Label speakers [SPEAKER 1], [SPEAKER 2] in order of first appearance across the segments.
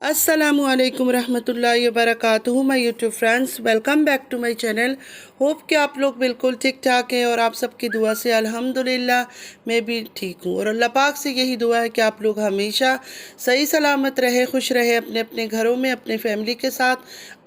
[SPEAKER 1] अस्सलामुअलैकुम रहमतुल्लाहि वबरकातुहू my YouTube friends, welcome back to my channel. Hope कि आप लोग बिल्कुल ठीक ठाक हैं और आप सबकी दुआ से अल्हम्दुलिल्लाह मैं भी ठीक हूँ। और अल्लाह पाक से यही दुआ है कि आप लोग हमेशा सही सलामत रहे, खुश रहे अपने अपने घरों में अपने फैमिली के साथ।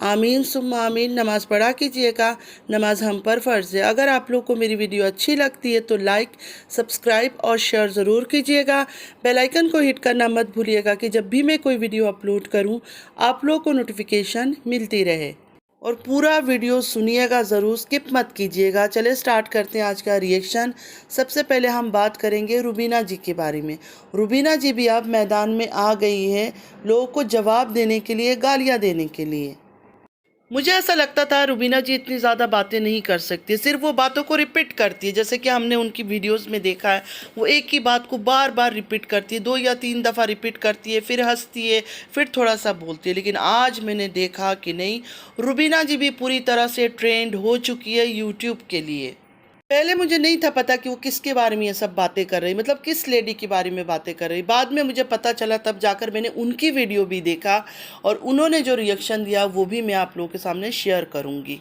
[SPEAKER 1] आमीन सुम्मा आमीन। नमाज़ पढ़ा कीजिएगा, नमाज हम पर फ़र्ज़ है। अगर आप लोग को मेरी वीडियो अच्छी लगती है तो लाइक, सब्सक्राइब और शेयर ज़रूर कीजिएगा। बेल आइकन को हिट करना मत भूलिएगा कि जब भी मैं कोई वीडियो अपलोड करूं आप लोग को नोटिफिकेशन मिलती रहे। और पूरा वीडियो सुनिएगा ज़रूर, स्किप मत कीजिएगा। चले स्टार्ट करते हैं आज का रिएक्शन। सबसे पहले हम बात करेंगे रुबीना जी के बारे में। रुबीना जी भी अब मैदान में आ गई है लोगों को जवाब देने के लिए, गालियां देने के लिए। मुझे ऐसा लगता था रुबीना जी इतनी ज़्यादा बातें नहीं कर सकती, सिर्फ वो बातों को रिपीट करती है। जैसे कि हमने उनकी वीडियोस में देखा है, वो एक ही बात को बार बार रिपीट करती है, 2 या 3 दफ़ा रिपीट करती है, फिर हंसती है, फिर थोड़ा सा बोलती है। लेकिन आज मैंने देखा कि नहीं, रुबीना जी भी पूरी तरह से ट्रेंड हो चुकी है यूट्यूब के लिए। पहले मुझे नहीं था पता कि वो किसके बारे में ये सब बातें कर रही, मतलब किस लेडी के बारे में बातें कर रही। बाद में मुझे पता चला, तब जाकर मैंने उनकी वीडियो भी देखा और उन्होंने जो रिएक्शन दिया वो भी मैं आप लोगों के सामने शेयर करूंगी।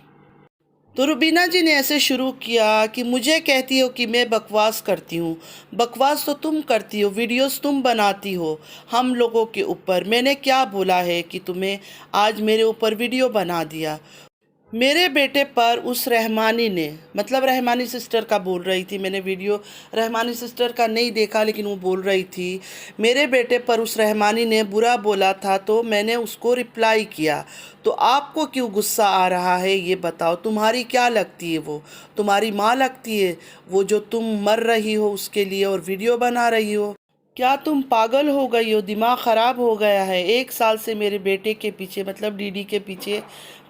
[SPEAKER 1] तो रुबीना जी ने ऐसे शुरू किया कि मुझे कहती हो कि मैं बकवास करती हूँ। बकवास तो तुम करती हो, वीडियोस तुम बनाती हो हम लोगों के ऊपर। मैंने क्या बोला है कि तुम्हें आज मेरे ऊपर वीडियो बना दिया। मेरे बेटे पर उस रहमानी ने, मतलब रहमानी सिस्टर का बोल रही थी, मैंने वीडियो रहमानी सिस्टर का नहीं देखा लेकिन वो बोल रही थी मेरे बेटे पर उस रहमानी ने बुरा बोला था तो मैंने उसको रिप्लाई किया। तो आपको क्यों गुस्सा आ रहा है ये बताओ। तुम्हारी क्या लगती है वो? तुम्हारी माँ लगती है वो, जो तुम मर रही हो उसके लिए और वीडियो बना रही हो? क्या तुम पागल हो गई हो? दिमाग ख़राब हो गया है? 1 साल से मेरे बेटे के पीछे, मतलब डीडी के पीछे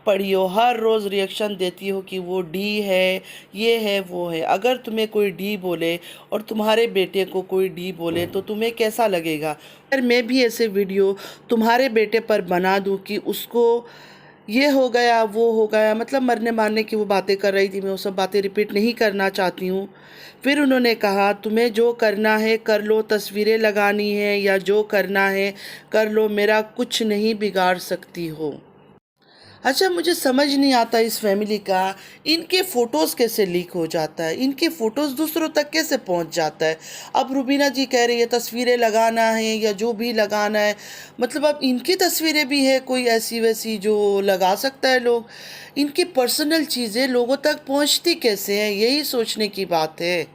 [SPEAKER 1] पड़ी हो, हर रोज़ रिएक्शन देती हो कि वो डी है, ये है, वो है। अगर तुम्हें कोई डी बोले और तुम्हारे बेटे को कोई डी बोले तो तुम्हें कैसा लगेगा? अगर मैं भी ऐसे वीडियो तुम्हारे बेटे पर बना दूँ कि उसको ये हो गया, वो हो गया, मतलब मरने मारने की वो बातें कर रही थी, मैं वो सब बातें रिपीट नहीं करना चाहती हूँ। फिर उन्होंने कहा तुम्हें जो करना है कर लो, तस्वीरें लगानी है या जो करना है कर लो, मेरा कुछ नहीं बिगाड़ सकती हो। अच्छा, मुझे समझ नहीं आता इस फैमिली का, इनके फ़ोटोज़ कैसे लीक हो जाता है, इनके फ़ोटोज़ दूसरों तक कैसे पहुंच जाता है। अब रुबीना जी कह रही है तस्वीरें लगाना है या जो भी लगाना है, मतलब अब इनकी तस्वीरें भी है कोई ऐसी वैसी जो लगा सकता है लोग। इनकी पर्सनल चीज़ें लोगों तक पहुंचती कैसे हैं, यही सोचने की बात है।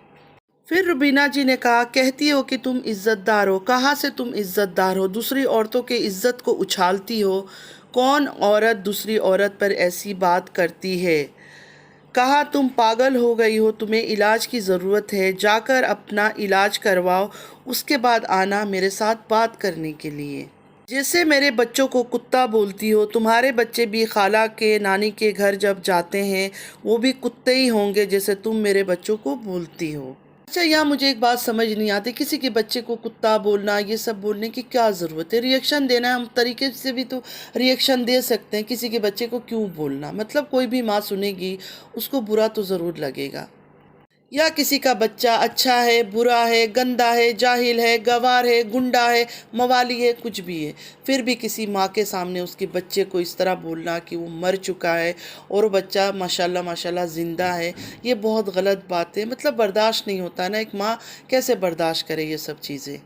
[SPEAKER 1] फिर रुबीना जी ने कहा कहती हो कि तुम इज़्ज़तदार हो। कहाँ से तुम इज़्ज़तदार हो? दूसरी औरतों के इज़्ज़त को उछालती हो। कौन औरत दूसरी औरत पर ऐसी बात करती है? कहा तुम पागल हो गई हो, तुम्हें इलाज की ज़रूरत है, जाकर अपना इलाज करवाओ, उसके बाद आना मेरे साथ बात करने के लिए। जैसे मेरे बच्चों को कुत्ता बोलती हो, तुम्हारे बच्चे भी खाला के नानी के घर जब जाते हैं वो भी कुत्ते ही होंगे जैसे तुम मेरे बच्चों को बोलती हो। अच्छा, यहाँ मुझे एक बात समझ नहीं आती, किसी के बच्चे को कुत्ता बोलना, ये सब बोलने की क्या ज़रूरत है? रिएक्शन देना है, हम तरीके से भी तो रिएक्शन दे सकते हैं। किसी के बच्चे को क्यों बोलना? मतलब कोई भी माँ सुनेगी उसको बुरा तो ज़रूर लगेगा। या किसी का बच्चा अच्छा है, बुरा है, गंदा है, जाहिल है, गवार है, गुंडा है, मवाली है, कुछ भी है, फिर भी किसी माँ के सामने उसके बच्चे को इस तरह बोलना कि वो मर चुका है और वो बच्चा माशाल्लाह माशाल्लाह ज़िंदा है, ये बहुत गलत बात है। मतलब बर्दाश्त नहीं होता ना, एक माँ कैसे बर्दाश्त करे ये सब चीज़ें।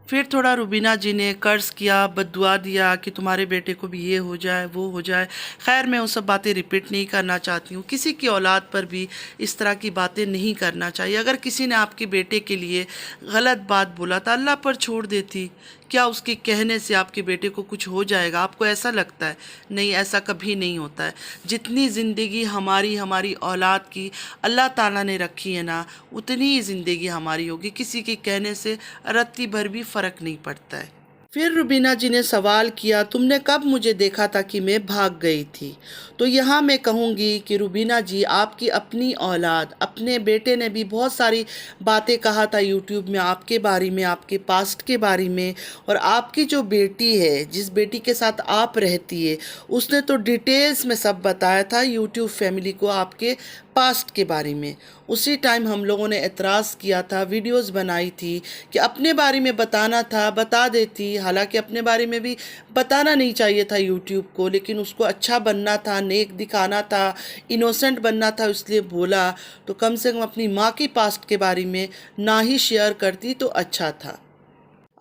[SPEAKER 1] फिर थोड़ा रुबीना जी ने कर्ज किया, बद्दुआ दिया कि तुम्हारे बेटे को भी ये हो जाए, वो हो जाए। खैर, मैं वो सब बातें रिपीट नहीं करना चाहती हूँ। किसी की औलाद पर भी इस तरह की बातें नहीं करना चाहिए। अगर किसी ने आपके बेटे के लिए गलत बात बोला था, अल्लाह पर छोड़ देती। क्या उसके कहने से आपके बेटे को कुछ हो जाएगा? आपको ऐसा लगता है? नहीं, ऐसा कभी नहीं होता है। जितनी ज़िंदगी हमारी औलाद की अल्लाह ताला ने रखी है ना, उतनी ही ज़िंदगी हमारी होगी। किसी के कहने से रत्ती भर भी फ़र्क नहीं पड़ता है। फिर रुबीना जी ने सवाल किया तुमने कब मुझे देखा था कि मैं भाग गई थी? तो यहाँ मैं कहूँगी कि रुबीना जी, आपकी अपनी औलाद, अपने बेटे ने भी बहुत सारी बातें कहा था यूट्यूब में आपके बारे में, आपके पास्ट के बारे में। और आपकी जो बेटी है, जिस बेटी के साथ आप रहती है, उसने तो डिटेल्स में सब बताया था यूट्यूब फैमिली को, आपके पास्ट के बारे में। उसी टाइम हम लोगों ने एतराज़ किया था, वीडियोस बनाई थी कि अपने बारे में बताना था, बता देती। हालांकि अपने बारे में भी बताना नहीं चाहिए था यूट्यूब को, लेकिन उसको अच्छा बनना था, नेक दिखाना था, इनोसेंट बनना था, इसलिए बोला। तो कम से कम अपनी माँ की पास्ट के बारे में ना ही शेयर करती तो अच्छा था।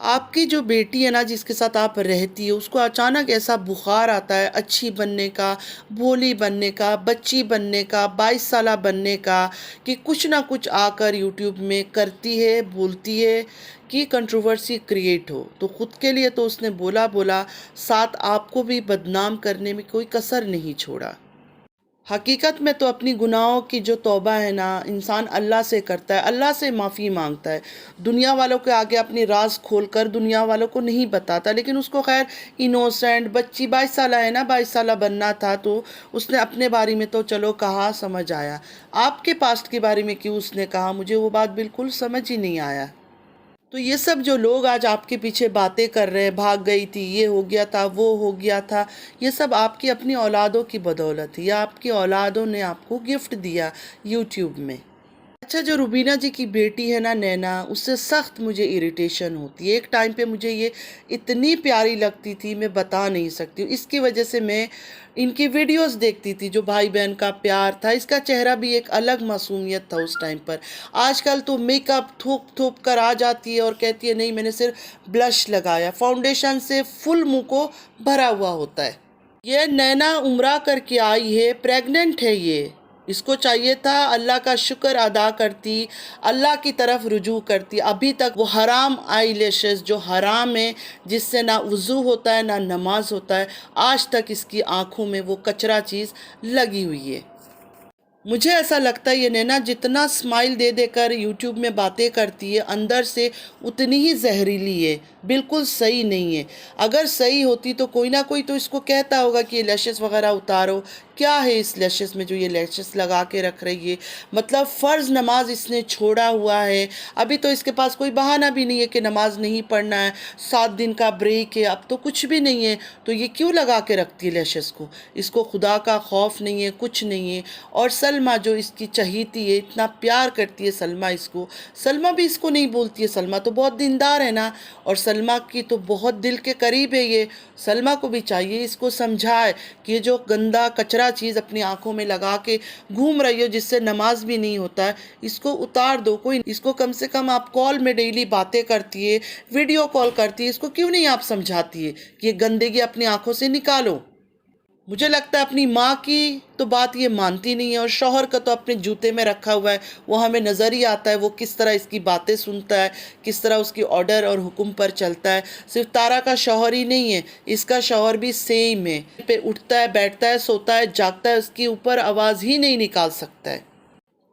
[SPEAKER 1] आपकी जो बेटी है ना, जिसके साथ आप रहती हो, उसको अचानक ऐसा बुखार आता है अच्छी बनने का, भोली बनने का, बच्ची बनने का, 22 साला बनने का, कि कुछ ना कुछ आकर यूट्यूब में करती है, बोलती है कि कंट्रोवर्सी क्रिएट हो। तो ख़ुद के लिए तो उसने बोला बोला, साथ आपको भी बदनाम करने में कोई कसर नहीं छोड़ा। हकीकत में तो अपनी गुनाहों की जो तौबा है ना, इंसान अल्लाह से करता है, अल्लाह से माफ़ी मांगता है। दुनिया वालों के आगे अपनी राज खोलकर दुनिया वालों को नहीं बताता। लेकिन उसको खैर इनोसेंट बच्ची 22 साल है ना, 22 साल बनना था, तो उसने अपने बारे में तो चलो कहा, समझ आया। आपके पास्ट के बारे में क्यों उसने कहा, मुझे वो बात बिल्कुल समझ ही नहीं आया। तो ये सब जो लोग आज आपके पीछे बातें कर रहे हैं, भाग गई थी, ये हो गया था, वो हो गया था, ये सब आपकी अपनी औलादों की बदौलत है, या आपकी औलादों ने आपको गिफ्ट दिया यूट्यूब में। अच्छा, जो रुबीना जी की बेटी है ना नैना, उससे सख्त मुझे इरिटेशन होती है। एक टाइम पे मुझे ये इतनी प्यारी लगती थी, मैं बता नहीं सकती हूँ। इसकी वजह से मैं इनकी वीडियोस देखती थी, जो भाई बहन का प्यार था। इसका चेहरा भी एक अलग मासूमियत था उस टाइम पर। आजकल तो मेकअप थोप थोप कर आ जाती है और कहती है नहीं मैंने सिर्फ ब्लश लगाया, फाउंडेशन से फुल मुंह को भरा हुआ होता है। ये नैना उम्रा करके आई है, प्रेग्नेंट है ये। इसको चाहिए था अल्लाह का शुक्र अदा करती, अल्लाह की तरफ रुजू करती। अभी तक वो हराम आई लैशेस जो हराम है, जिससे ना वज़ू होता है ना नमाज होता है, आज तक इसकी आँखों में वो कचरा चीज़ लगी हुई है। मुझे ऐसा लगता है ये नैना जितना स्माइल दे देकर यूट्यूब में बातें करती है, अंदर से उतनी ही जहरीली है, बिल्कुल सही नहीं है। अगर सही होती तो कोई ना कोई तो इसको कहता होगा कि ये लैशेस वगैरह उतारो। क्या है इस लैशेस में जो ये लैशेस लगा के रख रही है? मतलब फ़र्ज़ नमाज इसने छोड़ा हुआ है। अभी तो इसके पास कोई बहाना भी नहीं है कि नमाज नहीं पढ़ना है, 7 दिन का ब्रेक है, अब तो कुछ भी नहीं है। तो ये क्यों लगा के रखती है लैशेस को? इसको खुदा का खौफ नहीं है, कुछ नहीं है। और सलमा जो इसकी चहीती है, इतना प्यार करती है सलमा इसको, सलमा भी इसको नहीं बोलती है। सलमा तो बहुत दीनदार है ना, और सलमा की तो बहुत दिल के करीब है ये। सलमा को भी चाहिए इसको समझाए कि ये जो गंदा कचरा चीज़ अपनी आंखों में लगा के घूम रही हो, जिससे नमाज भी नहीं होता है, इसको उतार दो। कोई इसको कम से कम आप कॉल में डेली बातें करती है, वीडियो कॉल करती है, इसको क्यों नहीं आप समझाती है कि ये गंदगी अपनी आंखों से निकालो? मुझे लगता है अपनी माँ की तो बात ये मानती नहीं है, और शौहर का तो अपने जूते में रखा हुआ है। वो हमें नज़र ही आता है वो किस तरह इसकी बातें सुनता है, किस तरह उसकी ऑर्डर और हुक्म पर चलता है। सिर्फ तारा का शौहर ही नहीं है, इसका शौहर भी सेम है। पे उठता है, बैठता है, सोता है, जागता है, उसके ऊपर आवाज़ ही नहीं निकाल सकता है।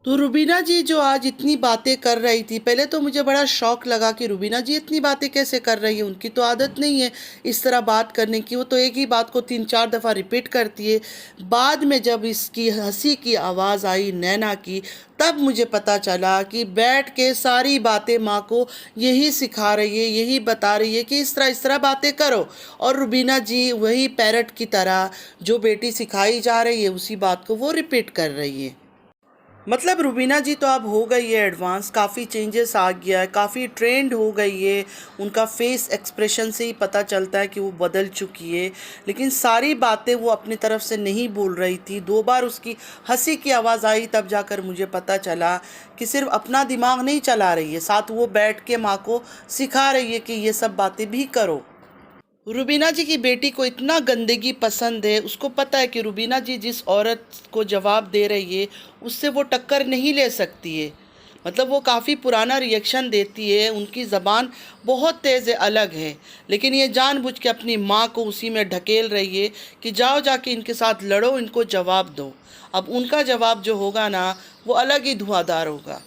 [SPEAKER 1] तो रुबीना जी जो आज इतनी बातें कर रही थी, पहले तो मुझे बड़ा शौक लगा कि रुबीना जी इतनी बातें कैसे कर रही है, उनकी तो आदत नहीं है इस तरह बात करने की। वो तो एक ही बात को 3-4 दफ़ा रिपीट करती है। बाद में जब इसकी हंसी की आवाज़ आई नैना की, तब मुझे पता चला कि बैठ के सारी बातें माँ को यही सिखा रही है, यही बता रही है कि इस तरह बातें करो। और रुबीना जी वही पैरट की तरह जो बेटी सिखाई जा रही है, उसी बात को वो रिपीट कर रही है। मतलब रुबीना जी तो अब हो गई है एडवांस, काफ़ी चेंजेस आ गया है, काफ़ी ट्रेंड हो गई है। उनका फेस एक्सप्रेशन से ही पता चलता है कि वो बदल चुकी है। लेकिन सारी बातें वो अपनी तरफ से नहीं बोल रही थी। 2 बार उसकी हंसी की आवाज़ आई, तब जाकर मुझे पता चला कि सिर्फ अपना दिमाग नहीं चला रही है, साथ वो बैठ के माँ को सिखा रही है कि ये सब बातें भी करो। रुबीना जी की बेटी को इतना गंदगी पसंद है, उसको पता है कि रुबीना जी जिस औरत को जवाब दे रही है उससे वो टक्कर नहीं ले सकती है। मतलब वो काफ़ी पुराना रिएक्शन देती है, उनकी ज़बान बहुत तेज़ है, अलग है। लेकिन ये जानबूझ के अपनी माँ को उसी में ढकेल रही है कि जाओ जाके इनके साथ लड़ो, इनको जवाब दो। अब उनका जवाब जो होगा ना, वो अलग ही धुआंधार होगा।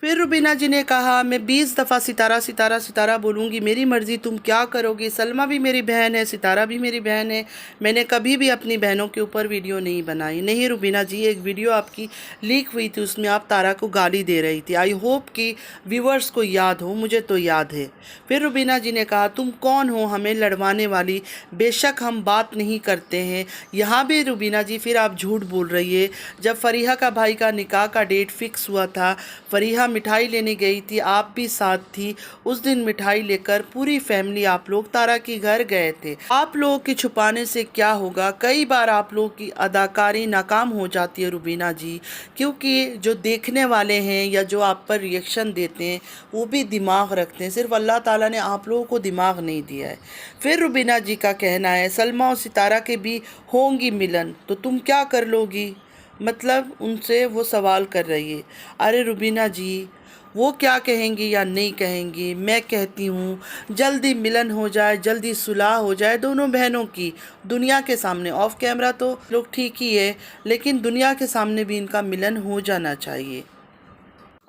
[SPEAKER 1] फिर रुबीना जी ने कहा, मैं 20 दफ़ा सितारा सितारा सितारा बोलूँगी, मेरी मर्ज़ी, तुम क्या करोगी। सलमा भी मेरी बहन है, सितारा भी मेरी बहन है, मैंने कभी भी अपनी बहनों के ऊपर वीडियो नहीं बनाई। नहीं रुबीना जी, एक वीडियो आपकी लीक हुई थी, उसमें आप तारा को गाली दे रही थी। आई होप कि व्यूवर्स को याद हो, मुझे तो याद है। फिर रुबीना जी ने कहा, तुम कौन हो हमें लड़वाने वाली, बेशक हम बात नहीं करते हैं। यहाँ भी रुबीना जी फिर आप झूठ बोल रही है। जब फरीहा का भाई का निकाह का डेट फिक्स हुआ था, फरीहा मिठाई लेने गई थी, आप भी साथ थी। उस दिन मिठाई लेकर पूरी फैमिली आप लोग तारा के घर गए थे। आप लोगों के छुपाने से क्या होगा, कई बार आप लोगों की अदाकारी नाकाम हो जाती है रुबीना जी, क्योंकि जो देखने वाले हैं या जो आप पर रिएक्शन देते हैं वो भी दिमाग रखते हैं। सिर्फ अल्लाह ताला ने आप लोगों को दिमाग नहीं दिया है। फिर रुबीना जी का कहना है, सलमा और सितारा के भी होंगी मिलन, तो तुम क्या कर लोगी। मतलब उनसे वो सवाल कर रही है। अरे रुबीना जी, वो क्या कहेंगी या नहीं कहेंगी, मैं कहती हूँ जल्दी मिलन हो जाए, जल्दी सुलह हो जाए दोनों बहनों की, दुनिया के सामने। ऑफ कैमरा तो लोग ठीक ही है, लेकिन दुनिया के सामने भी इनका मिलन हो जाना चाहिए।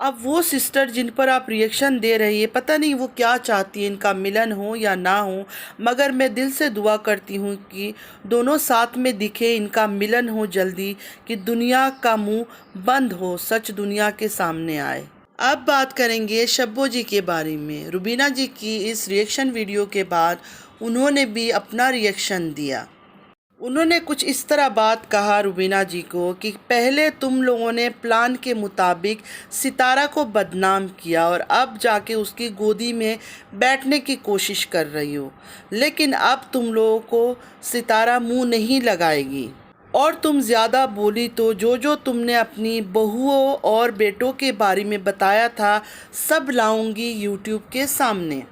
[SPEAKER 1] अब वो सिस्टर जिन पर आप रिएक्शन दे रही है, पता नहीं वो क्या चाहती है, इनका मिलन हो या ना हो, मगर मैं दिल से दुआ करती हूँ कि दोनों साथ में दिखे, इनका मिलन हो जल्दी, कि दुनिया का मुंह बंद हो, सच दुनिया के सामने आए। अब बात करेंगे शब्बो जी के बारे में। रुबीना जी की इस रिएक्शन वीडियो के बाद उन्होंने भी अपना रिएक्शन दिया। उन्होंने कुछ इस तरह बात कहा रुबीना जी को कि पहले तुम लोगों ने प्लान के मुताबिक सितारा को बदनाम किया और अब जाके उसकी गोदी में बैठने की कोशिश कर रही हो, लेकिन अब तुम लोगों को सितारा मुंह नहीं लगाएगी। और तुम ज़्यादा बोली तो जो जो तुमने अपनी बहुओं और बेटों के बारे में बताया था सब लाऊंगी यूट्यूब के सामने।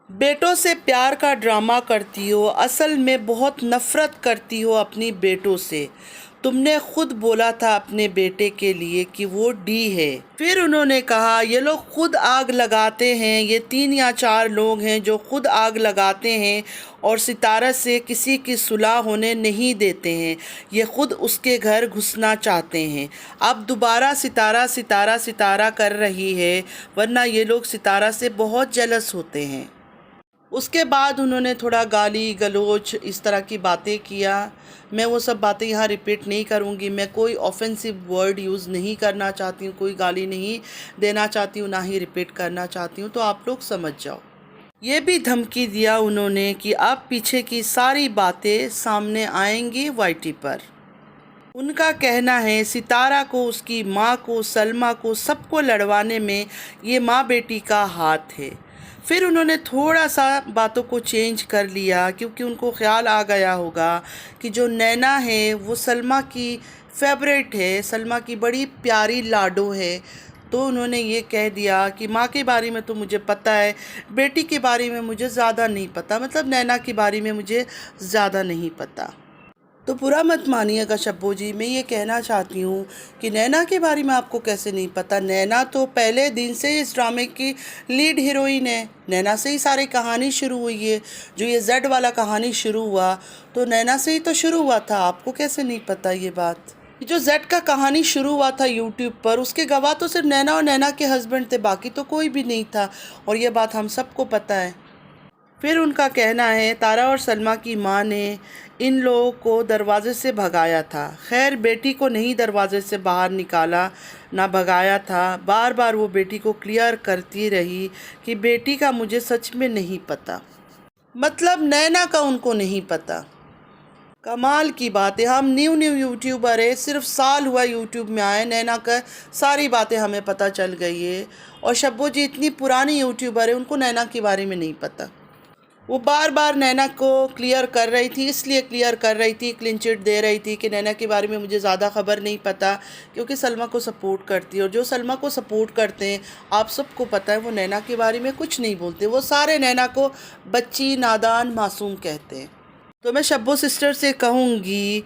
[SPEAKER 1] बेटों से प्यार का ड्रामा करती हो, असल में बहुत नफ़रत करती हो अपनी बेटों से। तुमने खुद बोला था अपने बेटे के लिए कि वो डी है। फिर उन्होंने कहा, ये लोग खुद आग लगाते हैं, ये 3 या 4 लोग हैं जो खुद आग लगाते हैं और सितारा से किसी की सुलह होने नहीं देते हैं, ये खुद उसके घर घुसना चाहते हैं। अब दोबारा सितारा सितारा सितारा कर रही है, वरना ये लोग सितारा से बहुत जेलस होते हैं। उसके बाद उन्होंने थोड़ा गाली गलोच इस तरह की बातें किया। मैं वो सब बातें यहाँ रिपीट नहीं करूँगी। मैं कोई ऑफेंसिव वर्ड यूज़ नहीं करना चाहती हूँ, कोई गाली नहीं देना चाहती हूँ, ना ही रिपीट करना चाहती हूँ, तो आप लोग समझ जाओ। ये भी धमकी दिया उन्होंने कि अब पीछे की सारी बातें सामने आएंगी वाईटी पर। उनका कहना है सितारा को, उसकी माँ को, सलमा को, सबको लड़वाने में ये माँ बेटी का हाथ है। फिर उन्होंने थोड़ा सा बातों को चेंज कर लिया, क्योंकि उनको ख्याल आ गया होगा कि जो नैना है वो सलमा की फेवरेट है, सलमा की बड़ी प्यारी लाडो है। तो उन्होंने ये कह दिया कि माँ के बारे में तो मुझे पता है, बेटी के बारे में मुझे ज़्यादा नहीं पता, मतलब नैना के बारे में मुझे ज़्यादा नहीं पता। तो बुरा मत मानिएगा शब्बो जी, मैं ये कहना चाहती हूँ कि नैना के बारे में आपको कैसे नहीं पता। नैना तो पहले दिन से इस ड्रामे की लीड हीरोइन है, नैना से ही सारी कहानी शुरू हुई है। जो ये जेड वाला कहानी शुरू हुआ तो नैना से ही तो शुरू हुआ था, आपको कैसे नहीं पता ये बात। जो जेड का कहानी शुरू हुआ था यूट्यूब पर, उसके गवाह तो सिर्फ नैना और नैना के हस्बैंड थे, बाकी तो कोई भी नहीं था, और ये बात हम सबको पता है। फिर उनका कहना है तारा और सलमा की माँ ने इन लोगों को दरवाज़े से भगाया था। खैर बेटी को नहीं दरवाज़े से बाहर निकाला ना भगाया था, बार बार वो बेटी को क्लियर करती रही कि बेटी का मुझे सच में नहीं पता, मतलब नैना का उनको नहीं पता। कमाल की बात है, हम न्यू यूट्यूबर है, सिर्फ साल हुआ यूट्यूब में आए, नैना का सारी बातें हमें पता चल गई है। और शब्बो जी इतनी पुरानी यूट्यूबर है, उनको नैना के बारे में नहीं पता। वो बार बार नैना को क्लियर कर रही थी, इसलिए क्लियर कर रही थी, क्लीन चिट दे रही थी कि नैना के बारे में मुझे ज़्यादा ख़बर नहीं पता, क्योंकि सलमा को सपोर्ट करती है। और जो सलमा को सपोर्ट करते हैं आप सबको पता है, वो नैना के बारे में कुछ नहीं बोलते, वो सारे नैना को बच्ची, नादान, मासूम कहते हैं। तो मैं शब्बो सिस्टर से कहूँगी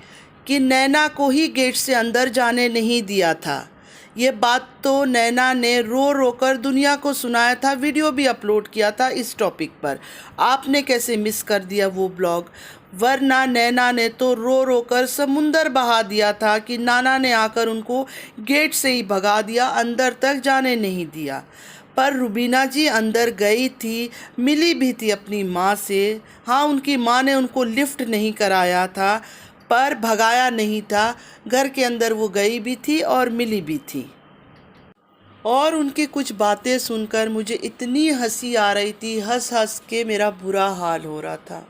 [SPEAKER 1] कि नैना को ही गेट से अंदर जाने नहीं दिया था, ये बात तो नैना ने रो रो कर दुनिया को सुनाया था, वीडियो भी अपलोड किया था इस टॉपिक पर। आपने कैसे मिस कर दिया वो ब्लॉग? वरना नैना ने तो रो रो कर समुंदर बहा दिया था कि नाना ने आकर उनको गेट से ही भगा दिया, अंदर तक जाने नहीं दिया। पर रुबीना जी अंदर गई थी, मिली भी थी अपनी माँ से। हाँ, उनकी माँ ने उनको लिफ्ट नहीं कराया था, पर भगाया नहीं था। घर के अंदर वो गई भी थी और मिली भी थी। और उनकी कुछ बातें सुनकर मुझे इतनी हंसी आ रही थी, हंस हंस के मेरा बुरा हाल हो रहा था।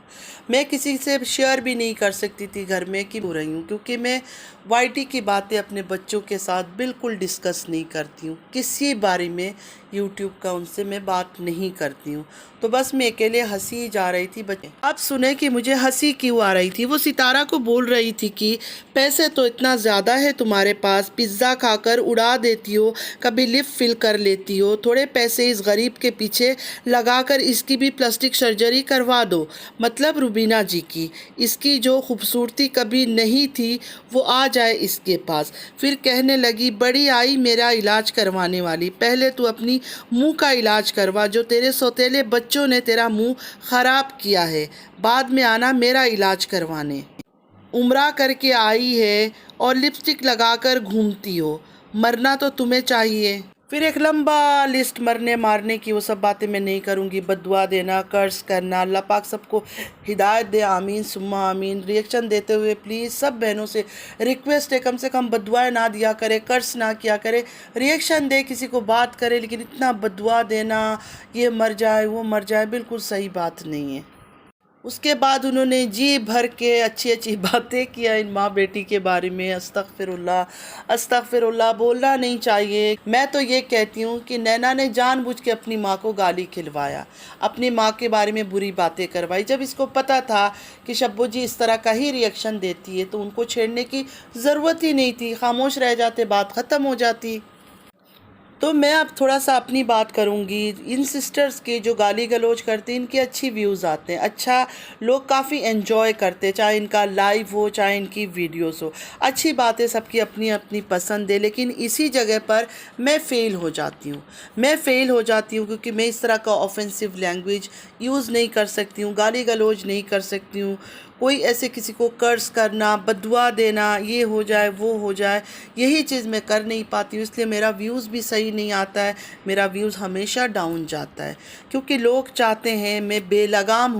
[SPEAKER 1] मैं किसी से शेयर भी नहीं कर सकती थी घर में कि हो रही हूँ, क्योंकि मैं वाईटी की बातें अपने बच्चों के साथ बिल्कुल डिस्कस नहीं करती हूँ। किसी बारे में यूट्यूब का उनसे मैं बात नहीं करती हूँ। तो बस मैं अकेले हंसी जा रही थी। बच्चे अब सुने कि मुझे हंसी क्यों आ रही थी। वो सितारा को बोल रही थी कि पैसे तो इतना ज़्यादा है तुम्हारे पास, पिज़्ज़ा खाकर उड़ा देती हो, कभी लिफ्ट फिल कर लेती हो, थोड़े पैसे इस गरीब के पीछे लगाकर इसकी भी प्लास्टिक सर्जरी करवा दो। मतलब रुबीना जी की, इसकी जो खूबसूरती कभी नहीं थी वो आ जाए इसके पास। फिर कहने लगी, बड़ी आई मेरा इलाज करवाने वाली, पहले तू अपनी मुंह का इलाज करवा, जो तेरे सौतेले बच्चों ने तेरा मुंह खराब किया है, बाद में आना मेरा इलाज करवाने। उम्रा करके आई है और लिपस्टिक लगाकर घूमती हो, मरना तो तुम्हें चाहिए। फिर एक लंबा लिस्ट मरने मारने की, वो सब बातें मैं नहीं करूँगी। बद्दुआ देना, कर्ज करना, अल्लाह पाक सबको हिदायत दे, आमीन सुम्मा आमीन। रिएक्शन देते हुए प्लीज़ सब बहनों से रिक्वेस्ट है, कम से कम बद्दुआएं ना दिया करे, कर्ज ना किया करे। रिएक्शन दे, किसी को बात करे, लेकिन इतना बद्दुआ देना, ये मर जाए वो मर जाए, बिल्कुल सही बात नहीं है। उसके बाद उन्होंने जी भर के अच्छी अच्छी बातें किया इन माँ बेटी के बारे में। अस्तगफिरुल्लाह अस्तगफिरुल्लाह, बोलना नहीं चाहिए। मैं तो ये कहती हूँ कि नैना ने जानबूझ के अपनी माँ को गाली खिलवाया, अपनी माँ के बारे में बुरी बातें करवाई। जब इसको पता था कि शब्बू जी इस तरह का ही रिएक्शन देती है तो उनको छेड़ने की ज़रूरत ही नहीं थी, खामोश रह जाते, बात ख़त्म हो जाती। तो मैं अब थोड़ा सा अपनी बात करूँगी। इन सिस्टर्स के जो गाली गलौज करते हैं, इनके अच्छी व्यूज़ आते हैं, अच्छा लोग काफ़ी एंजॉय करते हैं, चाहे इनका लाइव हो चाहे इनकी वीडियोस हो। अच्छी बात है, सबकी अपनी अपनी पसंद है। लेकिन इसी जगह पर मैं फ़ेल हो जाती हूँ। क्योंकि मैं इस तरह का ऑफेंसिव लैंग्वेज यूज़ नहीं कर सकती हूँ, गाली गलौज नहीं कर सकती हूँ। कोई ऐसे किसी को कर्ज करना, बद्दुआ देना, ये हो जाए वो हो जाए, यही चीज़ मैं कर नहीं पाती हूँ। इसलिए मेरा व्यूज़ भी सही नहीं आता है, मेरा व्यूज़ हमेशा डाउन जाता है। क्योंकि लोग चाहते हैं मैं लगाम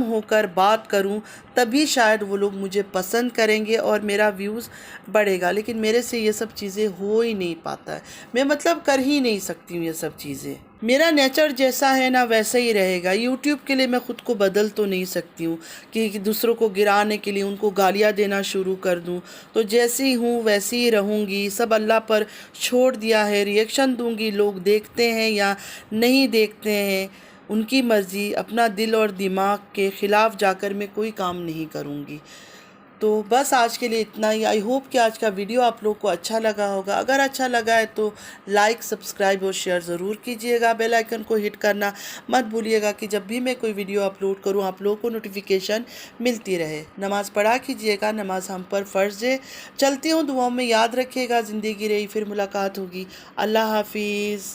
[SPEAKER 1] होकर बात करूं, तभी शायद वो लोग मुझे पसंद करेंगे और मेरा व्यूज़ बढ़ेगा। लेकिन मेरे से ये सब चीज़ें हो ही नहीं पाता है, मैं मतलब कर ही नहीं सकती हूँ ये सब चीज़ें। मेरा नेचर जैसा है ना वैसा ही रहेगा। यूट्यूब के लिए मैं ख़ुद को बदल तो नहीं सकती हूँ कि दूसरों को गिराने के लिए उनको गालियाँ देना शुरू कर दूँ। तो जैसी हूँ वैसी ही रहूँगी, सब अल्लाह पर छोड़ दिया है। रिएक्शन दूँगी, लोग देखते हैं या नहीं देखते हैं उनकी मर्ज़ी। अपना दिल और दिमाग के ख़िलाफ़ जाकर मैं कोई काम नहीं करूँगी। तो बस आज के लिए इतना ही। आई होप कि आज का वीडियो आप लोग को अच्छा लगा होगा। अगर अच्छा लगा है तो लाइक, सब्सक्राइब और शेयर ज़रूर कीजिएगा। बेल आइकन को हिट करना मत भूलिएगा कि जब भी मैं कोई वीडियो अपलोड करूं आप लोगों को नोटिफिकेशन मिलती रहे। नमाज़ पढ़ा कीजिएगा, नमाज हम पर फ़र्ज़ है। चलती हूँ, दुआओं में याद रखिएगा। ज़िंदगी रही फिर मुलाकात होगी। अल्लाह हाफिज़।